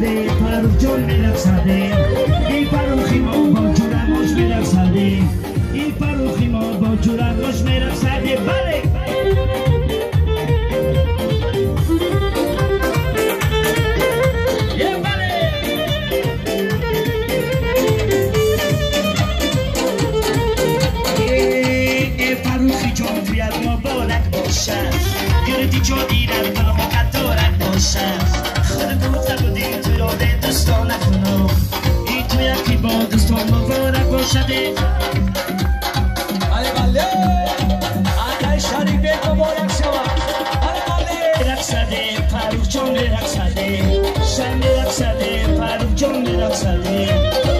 میرقصده فرخ جان میرقصده این فرخی ما با جورمش میرقصده این فرخی ما با جورمش میرقصده بله گردی جا دیرم منو قدارت باشم خود گفتم بودیم تو یاد دوستان نکنم این تو یکی با دوستان مبارک باشده بله بله آقای شریف مبارک شما بله بله رقصده فرخ جان رقصده شم رقصده فرخ جان رقصده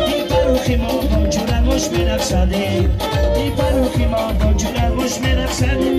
این فرخی ما با جورمش میرقصده این فرخی ما با جورمش میرقصده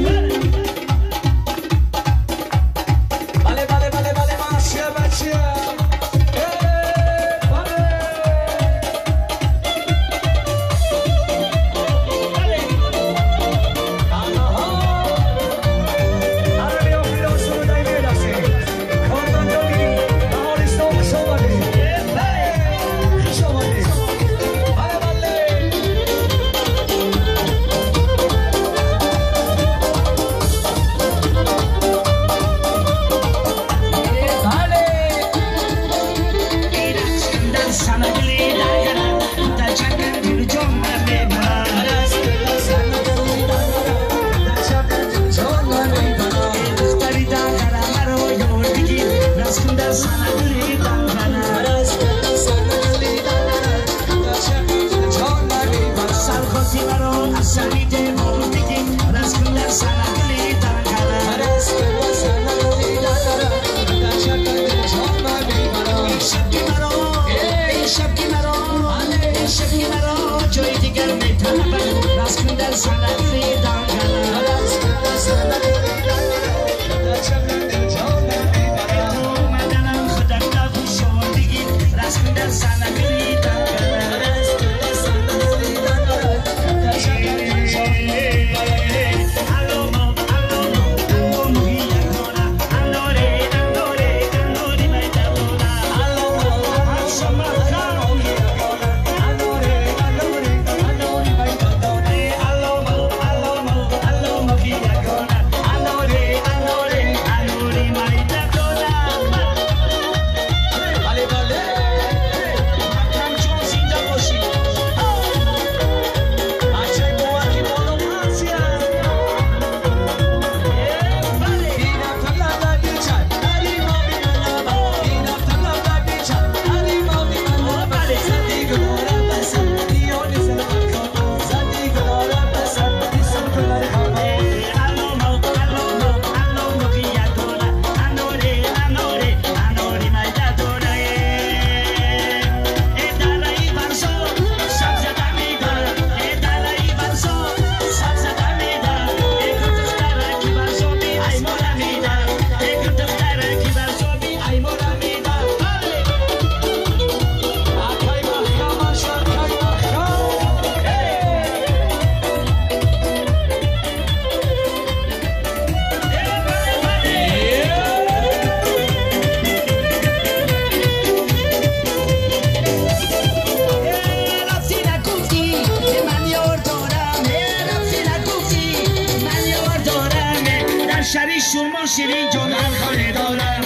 شما شیرین جان هم خانه دارم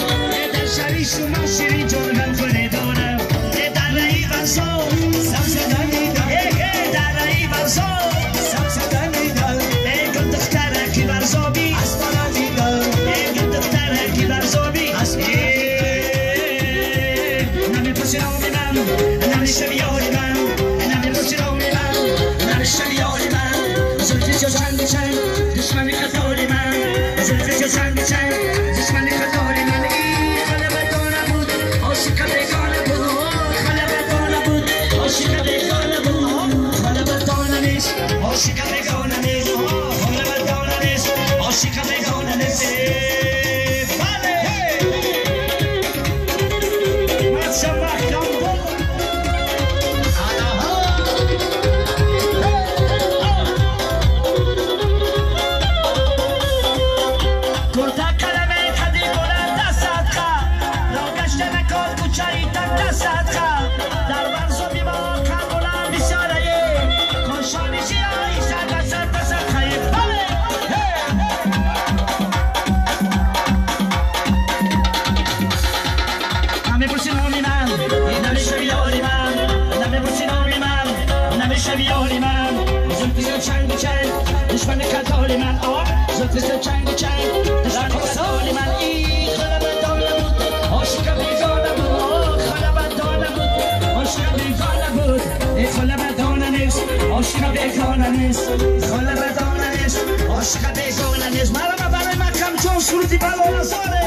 در شری شما شیرین جان هم خانه دارم در رایی بزا سبزده میدم در رایی بزا سبزده میدم گل دختره که برزابی اسمانه میدم گل دختره که برزابی نمی پسیرامی من نمی شویاری من نمی پسیرامی من نمی شویاری من زلفی جو چندی چند دشمنی خطاری من زلفی جو چندی چند دشمنی خطاری من خلبتانه بود عاشق بیگانه بود خلبتانه بود عاشق بیگانه بود خلبتانه نیست عاشق بیگانه نیست خلبتانه نیست عاشق بیگانه نیست زلفش چنگ چنگ دشمن قتال من ای خلبتان نبود عاشق بیگانه بود خلبتان نبود عاشق بیگانه بود ای خلبتان نیست عاشق بیگانه نیست خلبتان نیست عاشق بیگانه نیست مرا برای مکم چون سرودی بلا نزاره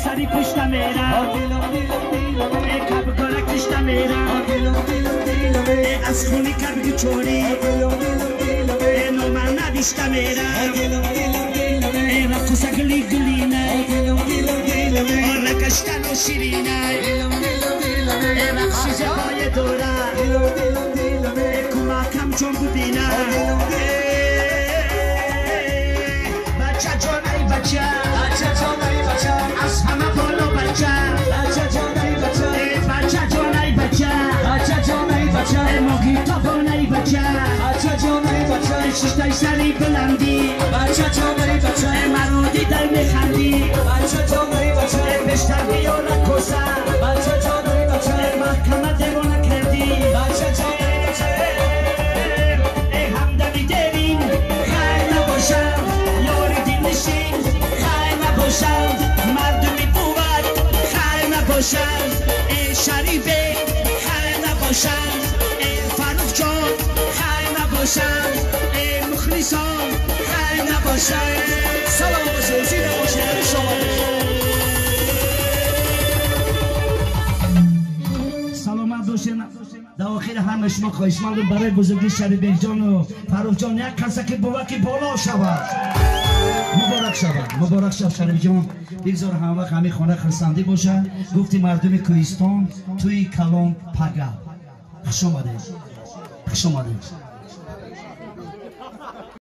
سری پشت میرم کب گلکش میرم از خونی کبی چوری نو من ندیشت میرم رفت سگلی گلینه رکشتن و شیرینه رقصی زبای دوره کمکم چون بودینه بچه جانه بچه از همه بالا بچه بچه جانه بچه ماگی تابانه بچه ششتای سری بلندی مرودی در میخندی بشتر بیاره کسه محکمه دیوانه کردی همدمی دیرین خیلی نباشم یاری دل نشین خیلی نباشم مردمی بود خیلی نباشم شریفه خیلی نباشم فروخ جان خیلی نباشم مخلصان خیلی نباشم سلام باشه زیده باشه شما سلامت باشین در آخر همه شما خواهشمندم برای بزرگی شریف جان و فروخ جان یک کسی که بوکی بالا شود مبارک شود شریف جان بگذار همه وقت همه خانه خرسندی باشه گفتی مردم کوهستان توی کلام پگا خوش آمده